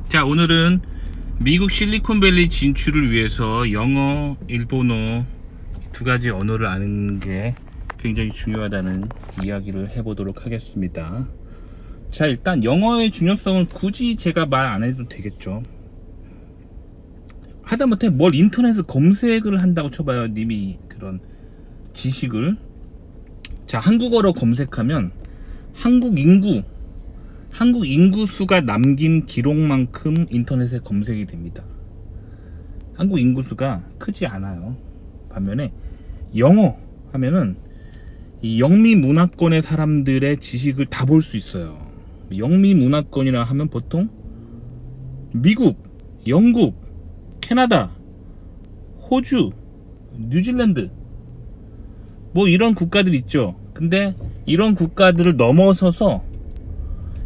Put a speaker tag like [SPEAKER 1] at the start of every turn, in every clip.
[SPEAKER 1] 자, 오늘은 미국 실리콘밸리 진출을 위해서 영어, 일본어 두 가지 언어를 아는 게 굉장히 중요하다는 이야기를 해보도록 하겠습니다. 자, 일단 영어의 중요성은 굳이 제가 말 안 해도 되겠죠. 하다못해 뭘 인터넷에 검색을 한다고 쳐봐요. 님이 그런 지식을. 자, 한국어로 검색하면 한국 인구 수가 남긴 기록만큼 인터넷에 검색이 됩니다. 한국 인구 수가 크지 않아요. 반면에 영어 하면은 이 영미 문화권의 사람들의 지식을 다 볼 수 있어요. 영미 문화권이라 하면 보통 미국, 영국, 캐나다, 호주, 뉴질랜드 뭐 이런 국가들 있죠. 근데 이런 국가들을 넘어서서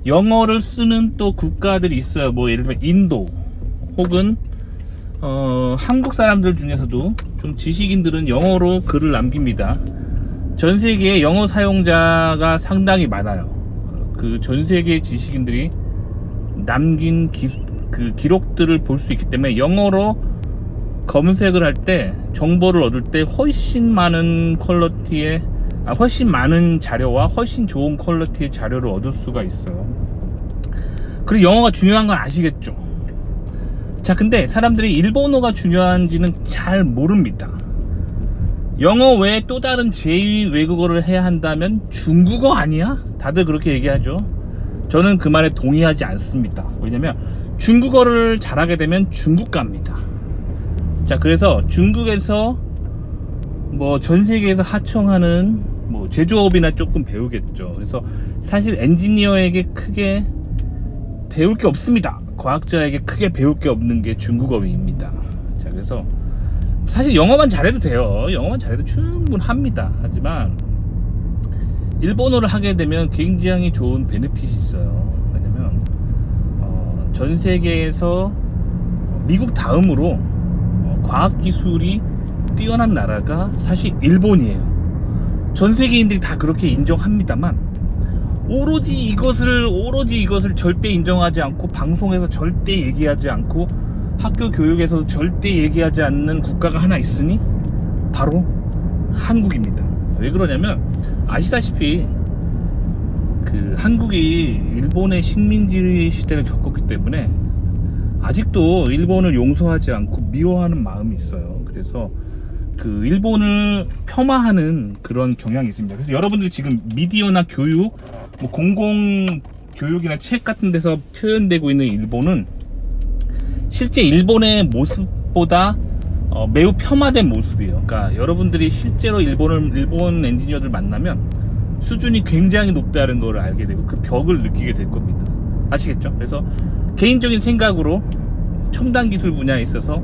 [SPEAKER 1] 영어를 쓰는 또 국가들이 있어요. 뭐 예를 들면 인도 혹은 한국 사람들 중에서도 좀 지식인들은 영어로 글을 남깁니다. 전 세계에 영어 사용자가 상당히 많아요. 그 전 세계 지식인들이 남긴 그 기록들을 볼 수 있기 때문에 영어로 검색을 할 때 정보를 얻을 때 훨씬 많은 퀄리티의 훨씬 많은 자료와 훨씬 좋은 퀄리티의 자료를 얻을 수가 있어요. 그리고 영어가 중요한 건 아시겠죠? 자, 근데 사람들이 일본어가 중요한지는 잘 모릅니다. 영어 외에 또 다른 제2 외국어를 해야 한다면 중국어 아니야? 다들 그렇게 얘기하죠. 저는 그 말에 동의하지 않습니다. 왜냐면 중국어를 잘하게 되면 중국 갑니다. 자, 그래서 중국에서 뭐 전 세계에서 하청하는 뭐 제조업이나 조금 배우겠죠. 그래서 사실 엔지니어에게 크게 배울 게 없습니다. 과학자에게 크게 배울 게 없는 게 중국어입니다. 자, 그래서 사실 영어만 잘해도 돼요. 영어만 잘해도 충분합니다. 하지만 일본어를 하게 되면 굉장히 좋은 베네핏이 있어요. 왜냐면 전 세계에서 미국 다음으로 과학기술이 뛰어난 나라가 사실 일본이에요. 전 세계인들이 다 그렇게 인정합니다만 오로지 이것을 절대 인정하지 않고 방송에서 절대 얘기하지 않고 학교 교육에서도 절대 얘기하지 않는 국가가 하나 있으니 바로 한국입니다. 왜 그러냐면 아시다시피 그 한국이 일본의 식민지 시대를 겪었기 때문에 아직도 일본을 용서하지 않고 미워하는 마음이 있어요. 그래서 그 일본을 폄하하는 그런 경향이 있습니다. 그래서 여러분들이 지금 미디어나 교육, 뭐 공공 교육이나 책 같은 데서 표현되고 있는 일본은 실제 일본의 모습보다 매우 폄하된 모습이에요. 그러니까 여러분들이 실제로 일본 엔지니어들 만나면 수준이 굉장히 높다는 걸 알게 되고 그 벽을 느끼게 될 겁니다. 아시겠죠? 그래서 개인적인 생각으로 첨단 기술 분야에 있어서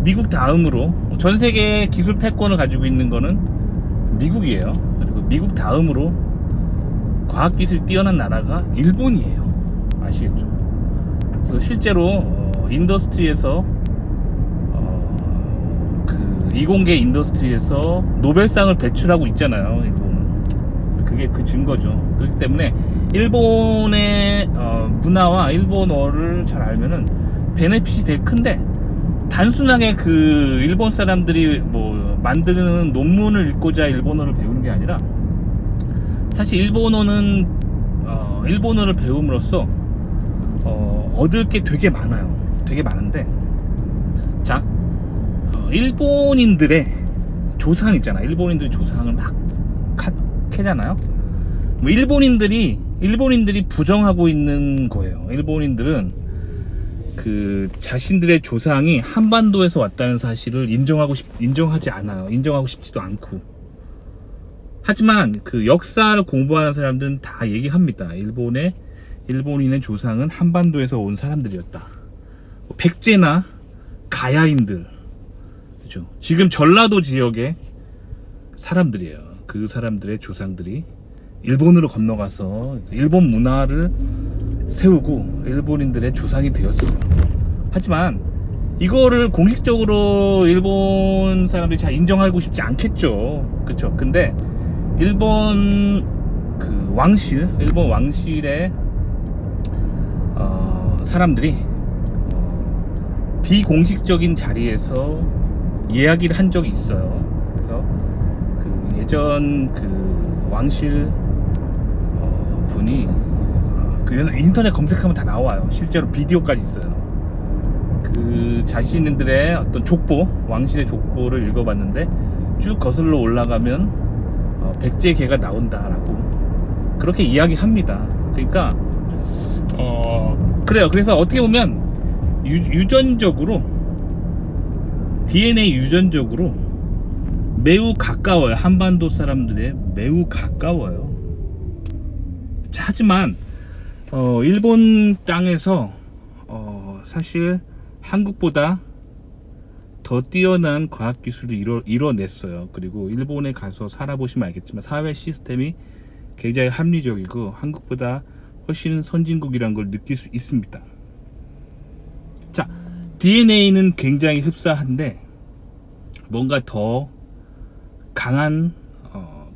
[SPEAKER 1] 미국 다음으로 전 세계 기술 패권을 가지고 있는 거는 미국이에요. 그리고 미국 다음으로 과학기술이 뛰어난 나라가 일본이에요. 아시겠죠? 그래서 실제로 인더스트리에서 그 이공계 인더스트리에서 노벨상을 배출하고 있잖아요. 일본은. 그게 그 증거죠. 그렇기 때문에 일본의 문화와 일본어를 잘 알면은 베네핏이 되게 큰데 단순하게 그 일본 사람들이 뭐 만드는 논문을 읽고자 일본어를 배우는 게 아니라 사실 일본어는 일본어를 배움으로써 얻을 게 되게 많아요. 되게 많은데 자, 일본인들의 조상 있잖아. 일본인들의 조상을 막 캐잖아요. 뭐 일본인들이 부정하고 있는 거예요. 일본인들은 그 자신들의 조상이 한반도에서 왔다는 사실을 인정하지 않아요. 인정하고 싶지도 않고. 하지만 그 역사를 공부하는 사람들은 다 얘기합니다. 일본인의 조상은 한반도에서 온 사람들이었다. 백제나 가야인들, 그죠? 지금 전라도 지역의 사람들이에요. 그 사람들의 조상들이 일본으로 건너가서 일본 문화를 세우고 일본인들의 조상이 되었어요. 하지만 이거를 공식적으로 일본 사람들이 잘 인정하고 싶지 않겠죠. 그쵸? 근데 일본 왕실의 사람들이 비공식적인 자리에서 이야기를 한 적이 있어요. 그래서 그 예전 그 왕실 분이 그 인터넷 검색하면 다 나와요. 실제로 비디오까지 있어요. 그 자신들의 어떤 족보, 왕실의 족보를 읽어봤는데 쭉 거슬러 올라가면 백제개가 나온다라고 그렇게 이야기합니다. 그러니까 그래요. 그래서 어떻게 보면 유전적으로 DNA 유전적으로 매우 가까워요. 한반도 사람들의 매우 가까워요. 자, 하지만 일본 땅에서 사실 한국보다 더 뛰어난 과학기술을 이뤄냈어요. 그리고 일본에 가서 살아보시면 알겠지만 사회 시스템이 굉장히 합리적이고 한국보다 훨씬 선진국이라는 걸 느낄 수 있습니다. 자, DNA는 굉장히 흡사한데 뭔가 더 강한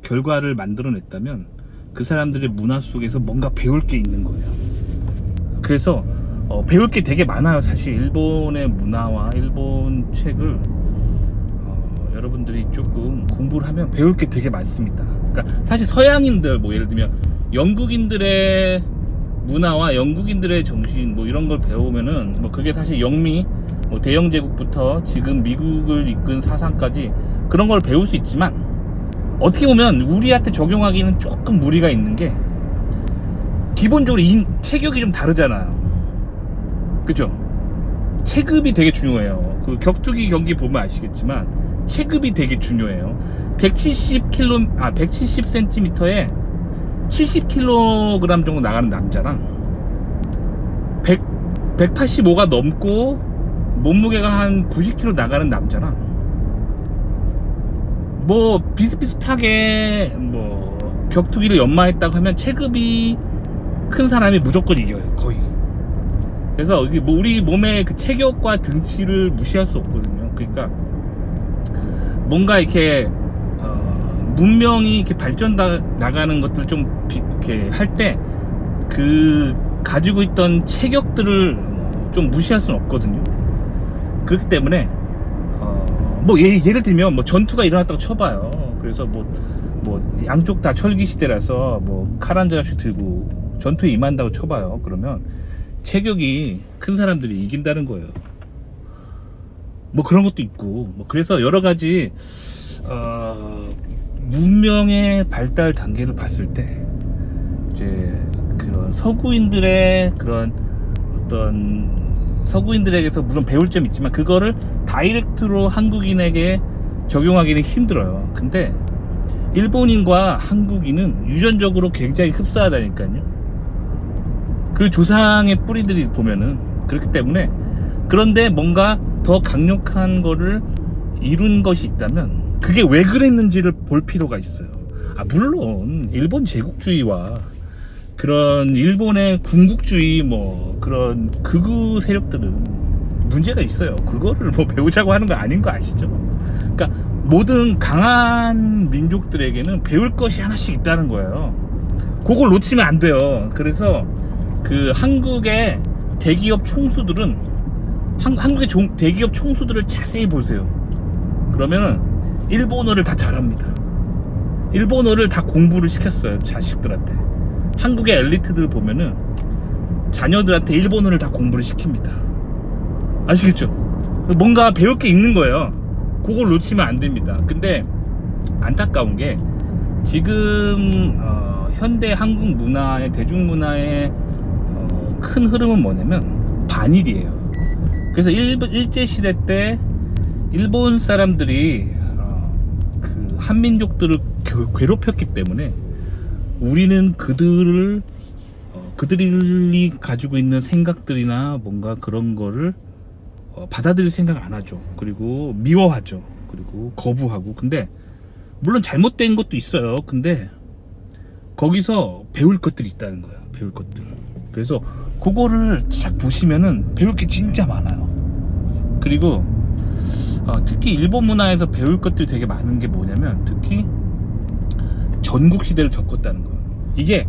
[SPEAKER 1] 결과를 만들어냈다면 그 사람들의 문화 속에서 뭔가 배울 게 있는 거예요. 그래서 배울 게 되게 많아요. 사실 일본의 문화와 일본 책을 여러분들이 조금 공부를 하면 배울 게 되게 많습니다. 그러니까 사실 서양인들 뭐 예를 들면 영국인들의 문화와 영국인들의 정신 뭐 이런 걸 배우면은 뭐 그게 사실 영미 뭐 대영 제국부터 지금 미국을 이끈 사상까지 그런 걸 배울 수 있지만 어떻게 보면 우리한테 적용하기는 조금 무리가 있는 게 기본적으로 체격이 좀 다르잖아요. 그죠? 체급이 되게 중요해요. 그 격투기 경기 보면 아시겠지만 체급이 되게 중요해요. 170cm에 70kg 정도 나가는 남자랑 185가 넘고 몸무게가 한 90kg 나가는 남자랑 뭐 비슷비슷하게 뭐 격투기를 연마했다고 하면 체급이 큰 사람이 무조건 이겨요. 거의. 그래서 뭐 우리 몸의 그 체격과 등치를 무시할 수 없거든요. 그러니까 뭔가 이렇게 문명이 이렇게 발전 나가는 것들 좀 이렇게 할 때 그 가지고 있던 체격들을 좀 무시할 수는 없거든요. 그렇기 때문에 뭐 예를 들면 뭐 전투가 일어났다고 쳐봐요. 그래서 뭐 양쪽 다 철기 시대라서 뭐 칼 한 자씩 들고 전투에 임한다고 쳐봐요. 그러면 체격이 큰 사람들이 이긴다는 거예요. 뭐 그런 것도 있고 뭐 그래서 여러 가지 문명의 발달 단계를 봤을 때 이제 그런 서구인들의 그런 어떤 서구인들에게서 물론 배울 점이 있지만 그거를 다이렉트로 한국인에게 적용하기는 힘들어요. 근데 일본인과 한국인은 유전적으로 굉장히 흡사하다니까요. 그 조상의 뿌리들이 보면은 그렇기 때문에 그런데 뭔가 더 강력한 거를 이룬 것이 있다면 그게 왜 그랬는지를 볼 필요가 있어요. 물론 일본 제국주의와 그런 일본의 군국주의 뭐 그런 극우 세력들은 문제가 있어요. 그거를 뭐 배우자고 하는 거 아닌 거 아시죠? 그러니까 모든 강한 민족들에게는 배울 것이 하나씩 있다는 거예요. 그걸 놓치면 안 돼요. 그래서 그 한국의 대기업 총수들은 한국의 대기업 총수들을 자세히 보세요. 그러면은 일본어를 다 잘합니다. 일본어를 다 공부를 시켰어요. 자식들한테. 한국의 엘리트들 보면은 자녀들한테 일본어를 다 공부를 시킵니다. 아시겠죠? 뭔가 배울 게 있는 거예요. 그걸 놓치면 안 됩니다. 근데 안타까운 게 지금 현대 한국 문화의 대중문화의 큰 흐름은 뭐냐면 반일이에요. 그래서 일제시대 때 일본 사람들이 그 한민족들을 괴롭혔기 때문에 우리는 그들이 가지고 있는 생각들이나 뭔가 그런 거를 받아들일 생각 안 하죠. 그리고 미워하죠. 그리고 거부하고. 근데 물론 잘못된 것도 있어요. 근데 거기서 배울 것들이 있다는 거예요. 배울 것들. 그래서 그거를 쫙 보시면은 배울 게 진짜 많아요. 그리고 특히 일본 문화에서 배울 것들이 되게 많은 게 뭐냐면 특히 전국시대를 겪었다는 거예요. 이게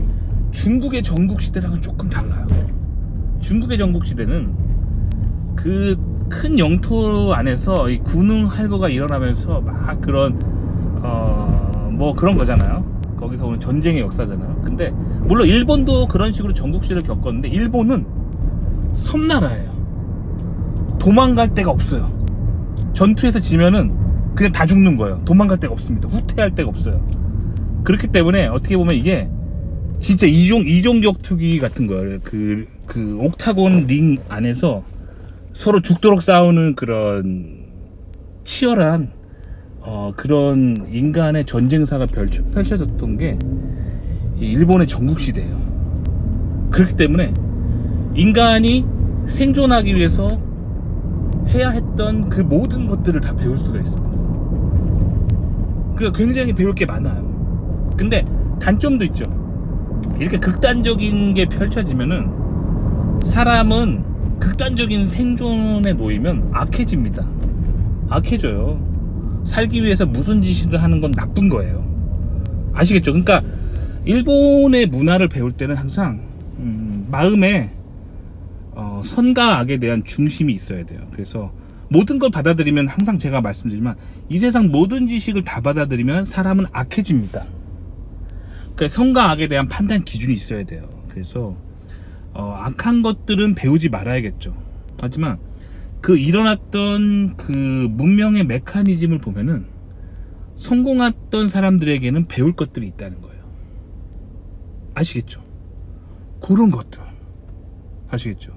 [SPEAKER 1] 중국의 전국시대랑은 조금 달라요. 중국의 전국시대는 그 큰 영토 안에서 이 군웅 할거가 일어나면서 막 그런 뭐 그런 거잖아요. 거기서 오는 전쟁의 역사잖아요. 근데 물론 일본도 그런 식으로 전국시대를 겪었는데 일본은 섬나라예요. 도망갈 데가 없어요. 전투에서 지면은 그냥 다 죽는 거예요. 도망갈 데가 없습니다. 후퇴할 데가 없어요. 그렇기 때문에 어떻게 보면 이게 진짜 이종 격투기 같은 거예요. 그 옥타곤 링 안에서 서로 죽도록 싸우는 그런 치열한 그런 인간의 전쟁사가 펼쳐졌던 게 일본의 전국시대예요. 그렇기 때문에 인간이 생존하기 위해서 해야 했던 그 모든 것들을 다 배울 수가 있습니다. 굉장히 배울 게 많아요. 근데 단점도 있죠. 이렇게 극단적인 게 펼쳐지면은 사람은 극단적인 생존에 놓이면 악해집니다. 악해져요. 살기 위해서 무슨 짓이든 하는 건 나쁜 거예요. 아시겠죠? 그러니까 일본의 문화를 배울 때는 항상 마음에 선과 악에 대한 중심이 있어야 돼요. 그래서 모든 걸 받아들이면 항상 제가 말씀드리지만 이 세상 모든 지식을 다 받아들이면 사람은 악해집니다. 그러니까 선과 악에 대한 판단 기준이 있어야 돼요. 그래서 악한 것들은 배우지 말아야겠죠. 하지만 그 일어났던 그 문명의 메커니즘을 보면은 성공했던 사람들에게는 배울 것들이 있다는 거예요. 아시겠죠? 그런 것들 아시겠죠?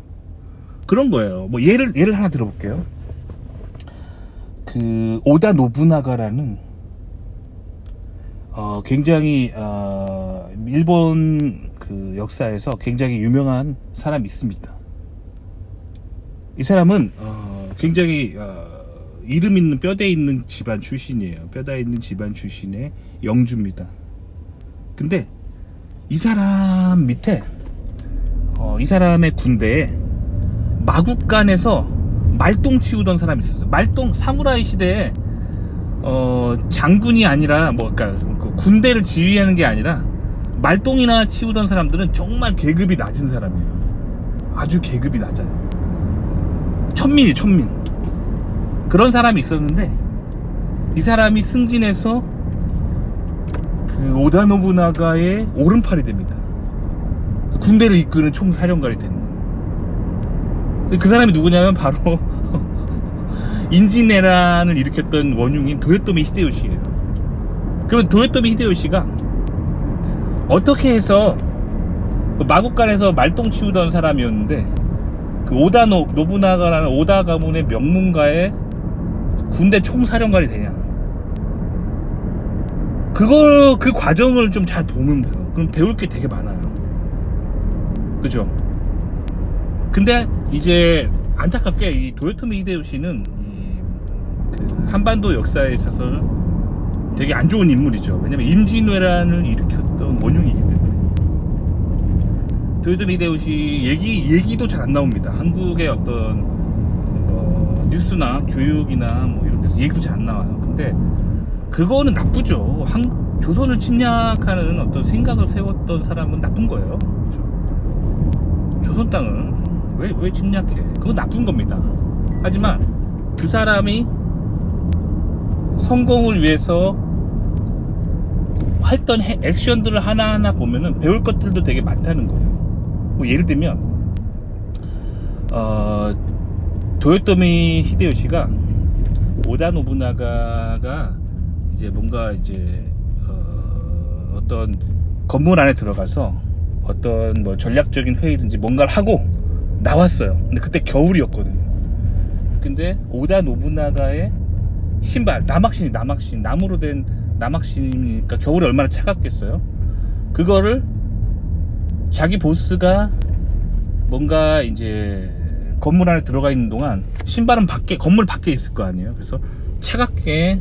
[SPEAKER 1] 그런 거예요. 뭐 예를 하나 들어볼게요. 그 오다 노부나가라는 굉장히 일본 그 역사에서 굉장히 유명한 사람이 있습니다. 이 사람은 굉장히 이름 있는 뼈대 있는 집안 출신이에요. 뼈대 있는 집안 출신의 영주입니다. 근데 이 사람 밑에 이 사람의 군대에 마국간에서 말똥 치우던 사람이 있었어요. 말똥 사무라이 시대에 장군이 아니라 그러니까 그 군대를 지휘하는 게 아니라 말똥이나 치우던 사람들은 정말 계급이 낮은 사람이에요. 아주 계급이 낮아요. 천민 그런 사람이 있었는데 이 사람이 승진해서 그 오다 노부나가의 오른팔이 됩니다. 군대를 이끄는 총사령관이 되는 거예요. 그 사람이 누구냐면 바로 인지내란을 일으켰던 원흉인 도요토미 히데요시예요. 그러면 도요토미 히데요시가 어떻게 해서 그 마국간에서 말똥 치우던 사람이었는데 그 오다 노부나가라는 오다 가문의 명문가의 군대 총사령관이 되냐? 그 과정을 좀 잘 보면 돼요. 그럼 배울 게 되게 많아요. 그죠? 근데 이제 안타깝게 이 도요토미 히데요시는 그 한반도 역사에 있어서는 되게 안 좋은 인물이죠. 왜냐면 임진왜란을 일으켰던 원흉이기 때문에. 도요토미 히데요시 얘기도 잘 안 나옵니다. 한국의 어떤 뉴스나 교육이나 뭐 이런 데서 얘기도 잘 안 나와요. 근데 그거는 나쁘죠. 조선을 침략하는 어떤 생각을 세웠던 사람은 나쁜 거예요. 그렇죠? 조선 땅을 왜 침략해? 그건 나쁜 겁니다. 하지만 그 사람이 성공을 위해서 했던 액션들을 하나하나 보면은 배울 것들도 되게 많다는 거예요. 뭐 예를 들면 도요토미 히데요시가 오다 노부나가가 이제 뭔가 이제 어떤 건물 안에 들어가서 어떤 뭐 전략적인 회의든지 뭔가를 하고 나왔어요. 근데 그때 겨울이었거든요. 근데 오다 노부나가의 신발, 남학신, 나무로 된 남학신이니까 겨울에 얼마나 차갑겠어요. 그거를 자기 보스가 뭔가 이제 건물 안에 들어가 있는 동안 신발은 건물 밖에 있을 거 아니에요. 그래서 차갑게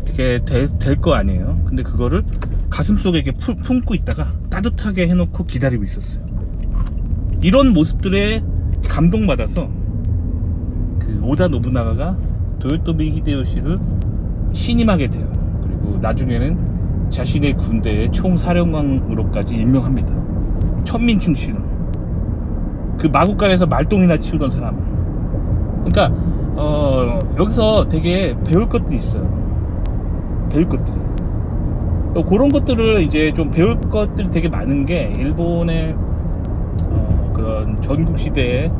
[SPEAKER 1] 이렇게 될 거 아니에요. 근데 그거를 가슴속에 이렇게 품고 있다가 따뜻하게 해놓고 기다리고 있었어요. 이런 모습들에 감동받아서 그 오다 노부나가가 도요토미 히데요시를 신임하게 돼요. 그리고 나중에는 자신의 군대의 총사령관으로까지 임명합니다. 천민 충신으로. 그 마구간에서 말똥이나 치우던 사람. 그러니까 여기서 되게 배울 것들이 있어요. 배울 것들이. 그런 것들을 이제 좀 배울 것들이 되게 많은 게 일본의 그런 전국 시대에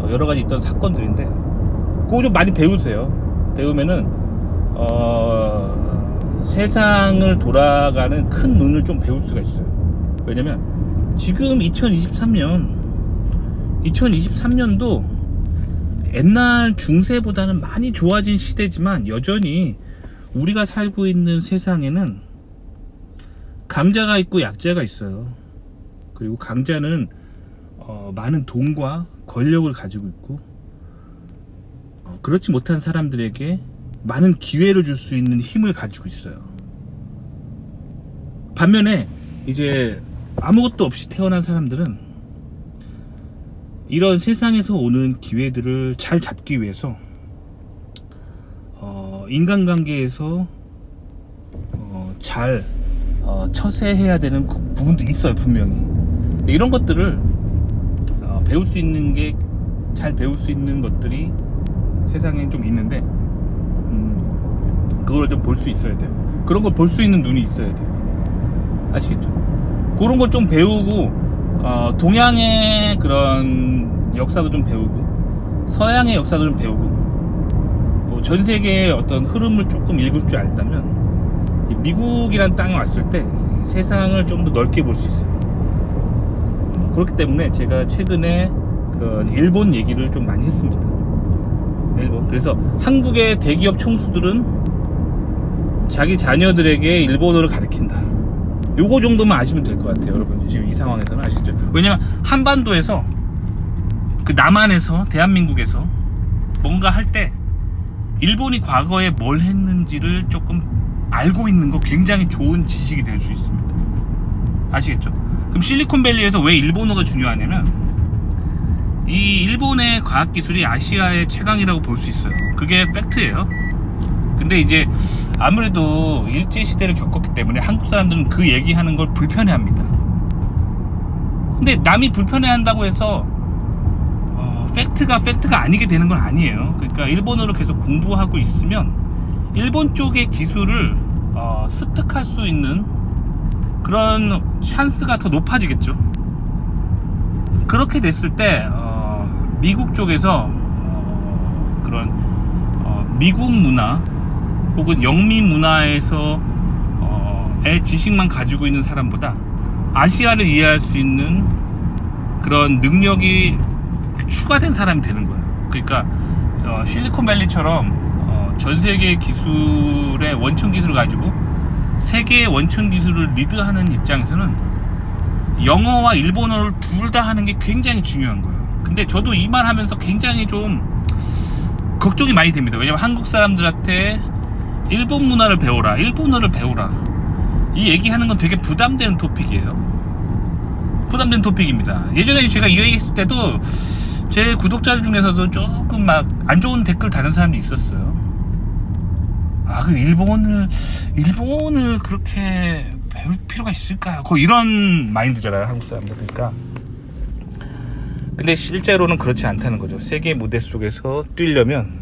[SPEAKER 1] 여러 가지 있던 사건들인데, 그거 좀 많이 배우세요. 배우면은 세상을 돌아가는 큰 눈을 좀 배울 수가 있어요. 왜냐면 지금 2023년도 옛날 중세보다는 많이 좋아진 시대지만 여전히 우리가 살고 있는 세상에는 강자가 있고 약자가 있어요. 그리고 강자는 많은 돈과 권력을 가지고 있고, 그렇지 못한 사람들에게 많은 기회를 줄 수 있는 힘을 가지고 있어요. 반면에 이제 아무것도 없이 태어난 사람들은 이런 세상에서 오는 기회들을 잘 잡기 위해서 인간관계에서 잘 처세해야 되는 부분도 있어요, 분명히. 이런 것들을 배울 수 있는 게, 잘 배울 수 있는 것들이 세상에 좀 있는데, 그걸 좀 볼 수 있어야 돼요. 그런 걸 볼 수 있는 눈이 있어야 돼요. 아시겠죠? 그런 걸 좀 배우고, 동양의 그런 역사도 좀 배우고, 서양의 역사도 좀 배우고, 전 세계의 어떤 흐름을 조금 읽을 줄 알다면 미국이란 땅에 왔을 때 세상을 좀 더 넓게 볼 수 있어요. 그렇기 때문에 제가 최근에 그런 일본 얘기를 좀 많이 했습니다. 일본. 그래서 한국의 대기업 총수들은 자기 자녀들에게 일본어를 가르친다. 요거 정도만 아시면 될 것 같아요, 여러분. 지금 이 상황에서는 아시겠죠? 왜냐면 한반도에서, 그 남한에서, 대한민국에서 뭔가 할 때 일본이 과거에 뭘 했는지를 조금 알고 있는 거 굉장히 좋은 지식이 될 수 있습니다. 아시겠죠? 그럼 실리콘밸리에서 왜 일본어가 중요하냐면, 이 일본의 과학기술이 아시아의 최강이라고 볼 수 있어요. 그게 팩트예요. 근데 이제 아무래도 일제시대를 겪었기 때문에 한국 사람들은 그 얘기하는 걸 불편해합니다. 근데 남이 불편해한다고 해서 팩트가 아니게 되는 건 아니에요. 그러니까 일본어를 계속 공부하고 있으면 일본 쪽의 기술을 습득할 수 있는 그런 찬스가 더 높아지겠죠. 그렇게 됐을 때 미국 쪽에서 그런 미국 문화 혹은 영미 문화에서 의 지식만 가지고 있는 사람보다 아시아를 이해할 수 있는 그런 능력이 추가된 사람이 되는 거예요. 그러니까 실리콘밸리처럼 전 세계 기술의 원천 기술을 가지고 세계의 원천 기술을 리드하는 입장에서는 영어와 일본어를 둘 다 하는 게 굉장히 중요한 거예요. 근데 저도 이 말 하면서 굉장히 좀 걱정이 많이 됩니다. 왜냐면 한국 사람들한테 일본 문화를 배워라, 일본어를 배워라, 이 얘기하는 건 되게 부담되는 토픽이에요. 부담되는 토픽입니다. 예전에 제가 이 얘기 했을 때도 제 구독자들 중에서도 조금 막 안 좋은 댓글 다는 사람도 있었어요. 그 일본을 그렇게 배울 필요가 있을까요? 거의 이런 마인드잖아요, 한국 사람들. 그러니까. 근데 실제로는 그렇지 않다는 거죠. 세계 무대 속에서 뛰려면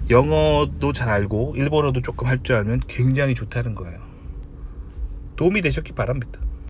[SPEAKER 1] 영어도 잘 알고 일본어도 조금 할 줄 알면 굉장히 좋다는 거예요. 도움이 되셨기 바랍니다.